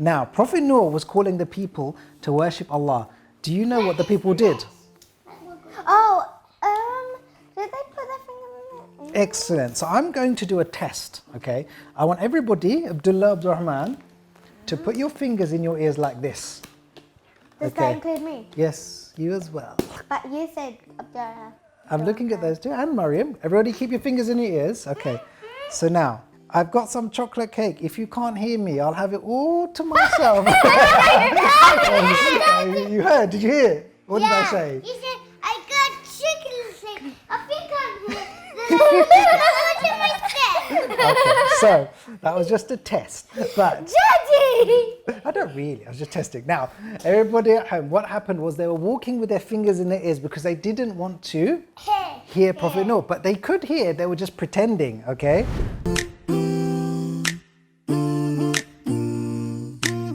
Now, Prophet Noah was calling the people to worship Allah. Do you know what the people did? Oh, did they put their finger in it? Excellent. So I'm going to do a test, okay? I want everybody, Abdullah, Abdurrahman, to put your fingers in your ears like this. Does that include me? Yes, you as well. But you said Abdullah. I'm looking at those two, and Mariam. Everybody keep your fingers in your ears. Okay. So now, I've got some chocolate cake. If you can't hear me, I'll have it all to myself. You heard? Did you hear? What did I say? You said, I got chicken. I think I'm here. Okay, so that was just a test. But Daddy! I don't really, I was just testing. Now, everybody at home, what happened was they were walking with their fingers in their ears because they didn't want to hear Prophet Noah. But they could hear, they were just pretending, okay?